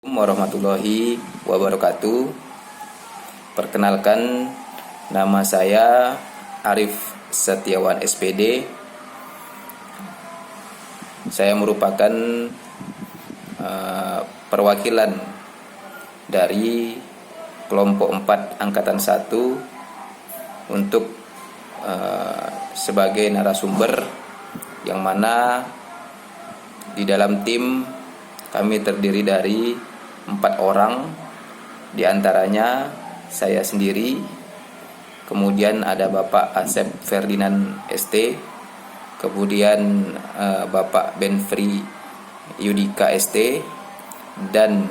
Warahmatullahi wabarakatuh. Perkenalkan, nama saya Arif Setiawan SPD. Saya merupakan perwakilan dari kelompok 4 Angkatan 1 untuk sebagai narasumber, yang mana di dalam tim kami terdiri dari 4 orang, diantaranya saya sendiri, kemudian ada Bapak Asep Ferdinand ST, kemudian Bapak Benfri Yudika ST, dan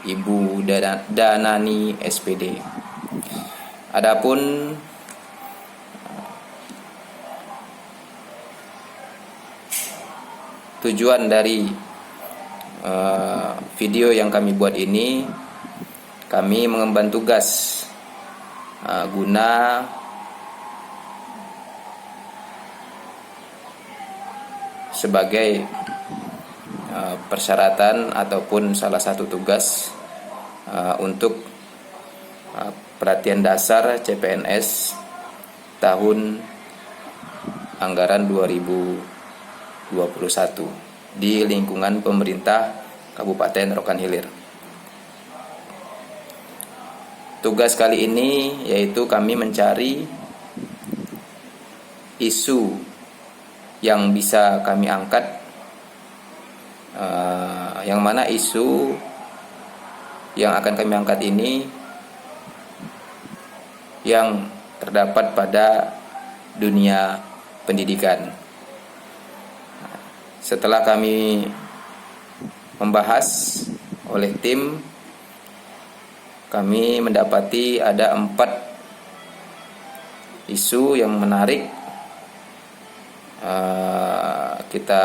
Ibu Danani SPD. Adapun tujuan dari video yang kami buat ini, kami mengemban tugas guna sebagai persyaratan ataupun salah satu tugas untuk pelatihan dasar CPNS tahun anggaran 2021 di lingkungan pemerintah Kabupaten Rokan Hilir. Tugas kali ini yaitu kami mencari isu yang bisa kami angkat, yang mana isu yang akan kami angkat ini yang terdapat pada dunia pendidikan. Setelah kami membahas oleh tim, kami mendapati ada 4 isu yang menarik kita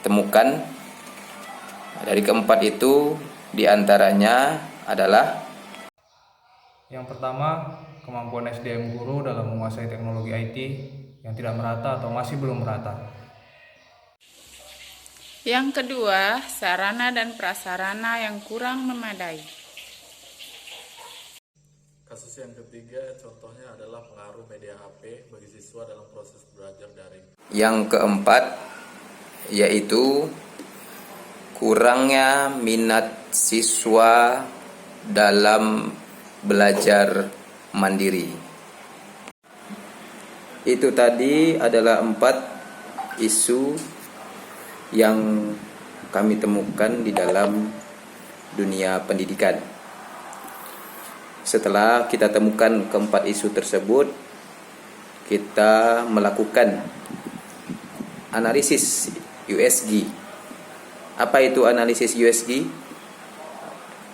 temukan. Dari keempat itu, diantaranya adalah: yang pertama, kemampuan SDM guru dalam menguasai teknologi IT yang tidak merata atau masih belum merata. Yang kedua, sarana dan prasarana yang kurang memadai. Kasus yang ketiga contohnya adalah pengaruh media HP bagi siswa dalam proses belajar daring. Yang keempat yaitu kurangnya minat siswa dalam belajar mandiri. Itu tadi adalah 4 isu yang kami temukan di dalam dunia pendidikan. Setelah kita temukan keempat isu tersebut, kita melakukan analisis USG. Apa itu analisis USG?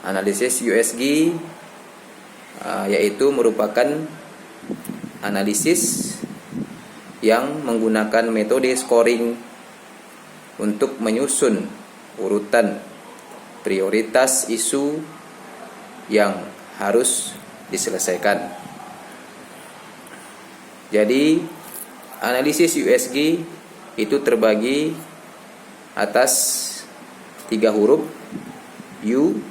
Analisis USG yaitu merupakan analisis yang menggunakan metode scoring untuk menyusun urutan prioritas isu yang harus diselesaikan. Jadi, analisis USG itu terbagi atas 3 huruf: U,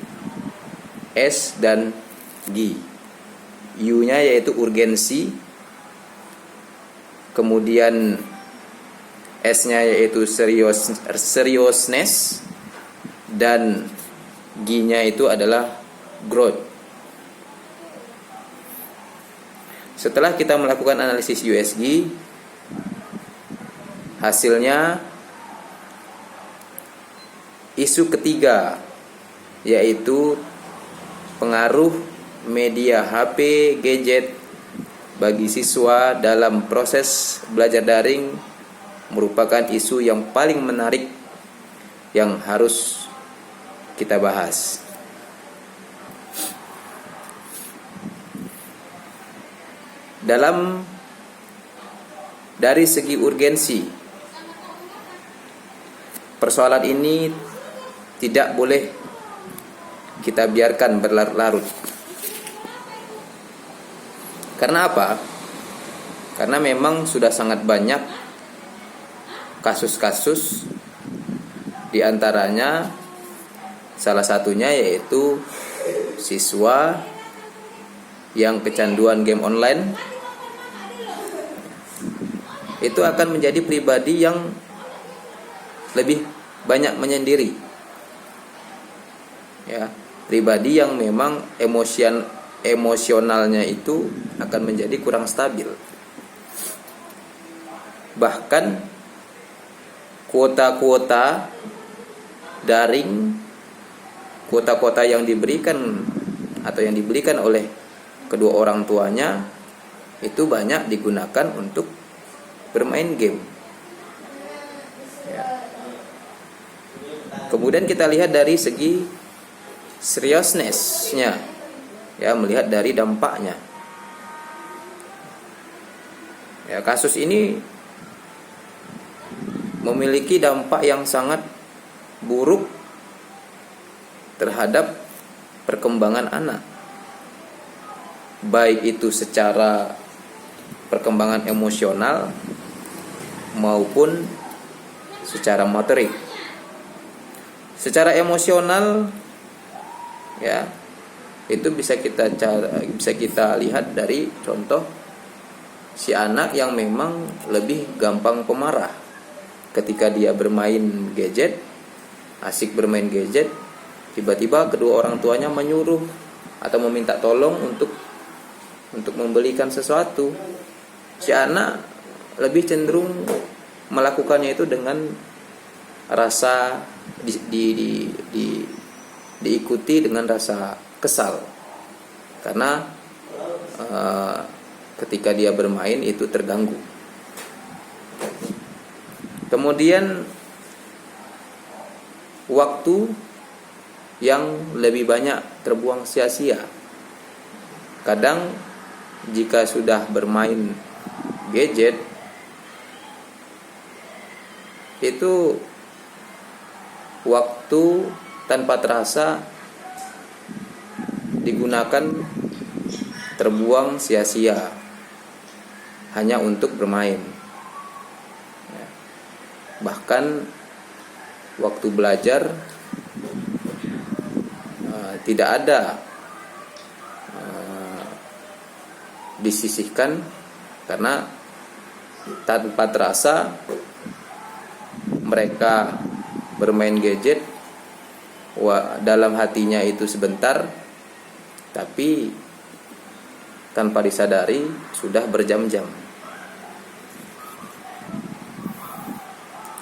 S, dan G. U-nya yaitu urgensi, kemudian S-nya yaitu seriousness, dan G-nya itu adalah growth. Setelah kita melakukan analisis USG, hasilnya isu ketiga yaitu pengaruh media HP, gadget bagi siswa dalam proses belajar daring merupakan isu yang paling menarik yang harus kita bahas. Dari segi urgensi, persoalan ini tidak boleh kita biarkan berlarut-larut. Karena apa? Karena memang sudah sangat banyak kasus-kasus, di antaranya Salah satunya yaitu siswa yang kecanduan game online itu akan menjadi pribadi yang lebih banyak menyendiri. Ya, pribadi yang memang emosionalnya itu akan menjadi kurang stabil. Bahkan kuota-kuota daring, kuota-kuota yang diberikan atau yang dibelikan oleh kedua orang tuanya itu banyak digunakan untuk bermain game. Ya. Kemudian kita lihat dari segi seriousness-nya, ya, melihat dari dampaknya. Ya, kasus ini memiliki dampak yang sangat buruk terhadap perkembangan anak, baik itu secara perkembangan emosional maupun secara motorik. Secara emosional, ya, itu bisa kita lihat dari contoh si anak yang memang lebih gampang pemarah ketika dia bermain gadget, asik bermain gadget, tiba-tiba kedua orang tuanya menyuruh atau meminta tolong untuk membelikan sesuatu. Si anak lebih cenderung melakukannya itu dengan rasa diikuti dengan rasa kesal, karena ketika dia bermain itu terganggu. Kemudian waktu yang lebih banyak terbuang sia-sia. Kadang jika sudah bermain gadget itu waktu tanpa terasa digunakan terbuang sia-sia hanya untuk bermain. Ya. Bahkan waktu belajar tidak ada disisihkan, karena tanpa terasa mereka bermain gadget. Dalam hatinya itu sebentar, tapi tanpa disadari sudah berjam-jam.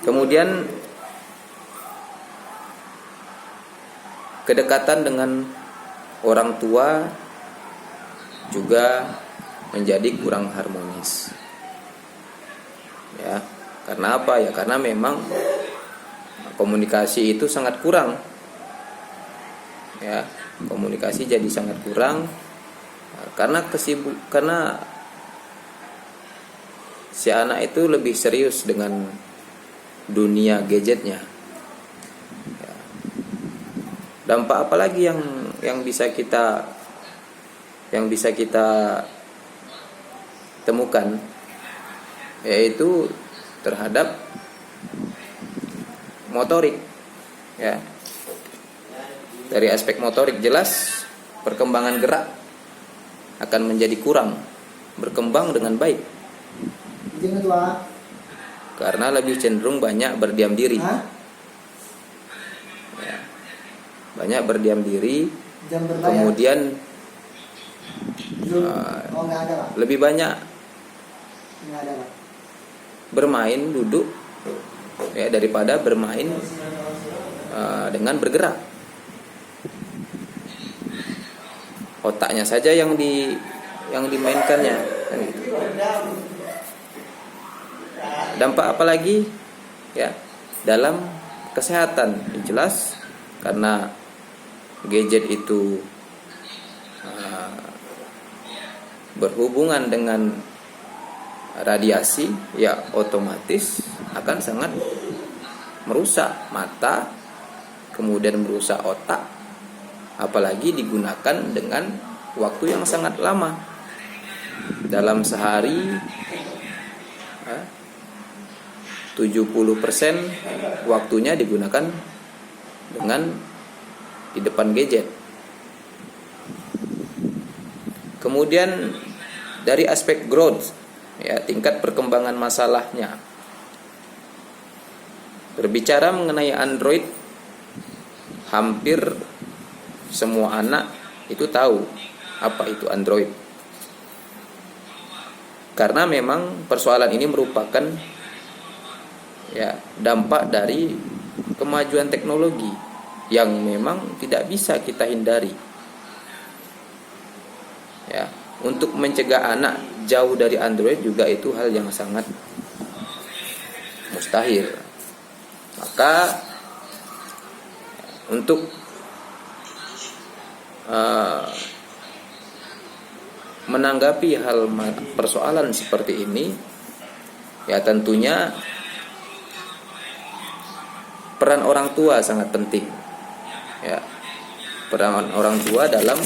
Kemudian kedekatan dengan orang tua juga menjadi kurang harmonis. Ya, karena apa? Ya karena memang komunikasi itu sangat kurang. Ya, komunikasi jadi sangat kurang karena si anak itu lebih serius dengan dunia gadgetnya. Ya. Dampak apa lagi yang bisa kita temukan, yaitu terhadap motorik. Ya, dari aspek motorik jelas perkembangan gerak akan menjadi kurang berkembang dengan baik, karena lebih cenderung banyak berdiam diri. Ya, banyak berdiam diri, kemudian lebih banyak bermain duduk, ya, daripada bermain dengan bergerak. Otaknya saja yang dimainkannya, kan gitu. Dampak apa lagi? Ya, dalam kesehatan jelas, karena gadget itu berhubungan dengan radiasi, ya otomatis akan sangat merusak mata, kemudian merusak otak, apalagi digunakan dengan waktu yang sangat lama. Dalam sehari 70% waktunya digunakan dengan di depan gadget. Kemudian dari aspek growth, ya, tingkat perkembangan masalahnya. Berbicara mengenai Android, hampir semua anak itu tahu apa itu Android. Karena memang persoalan ini merupakan, ya, dampak dari kemajuan teknologi yang memang tidak bisa kita hindari. Ya, untuk mencegah anak jauh dari Android juga itu hal yang sangat mustahil. Maka untuk menanggapi persoalan seperti ini, ya tentunya peran orang tua sangat penting. Ya, peran orang tua dalam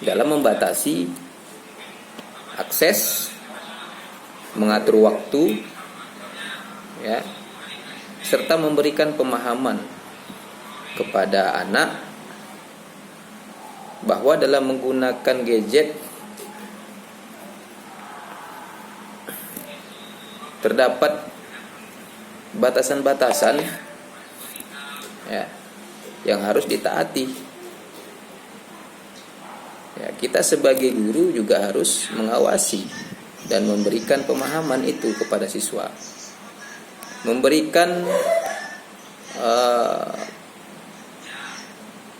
membatasi akses, mengatur waktu, ya, serta memberikan pemahaman kepada anak bahwa dalam menggunakan gadget terdapat batasan-batasan, ya, yang harus ditaati. Ya, kita sebagai guru juga harus mengawasi dan memberikan pemahaman itu kepada siswa, memberikan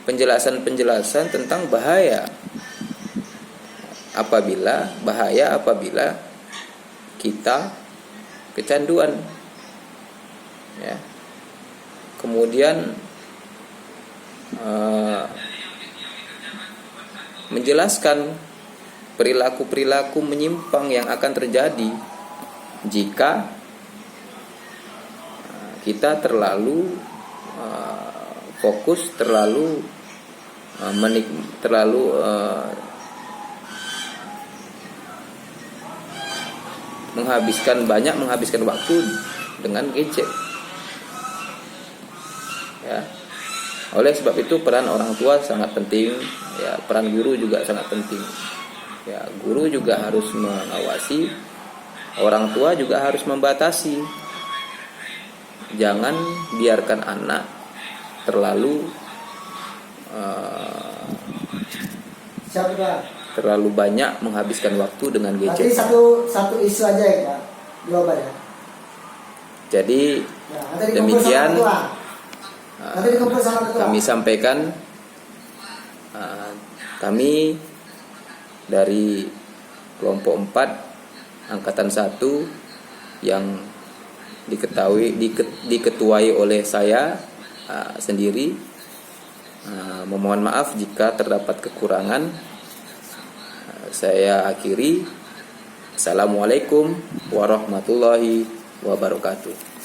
penjelasan-penjelasan tentang bahaya apabila kita kecanduan, ya. Kemudian menjelaskan perilaku-perilaku menyimpang yang akan terjadi jika kita terlalu fokus, terlalu menghabiskan waktu dengan gadget, ya. Oleh sebab itu peran orang tua sangat penting, ya, peran guru juga sangat penting. Ya, guru juga harus mengawasi, orang tua juga harus membatasi. Jangan biarkan anak terlalu banyak menghabiskan waktu dengan gadget. Berarti satu isu aja ya Pak, jawabannya. Jadi demikian kami sampaikan, kami dari kelompok 4 angkatan 1 yang diketuai oleh saya sendiri, memohon maaf jika terdapat kekurangan. Saya akhiri. Assalamualaikum warahmatullahi wabarakatuh.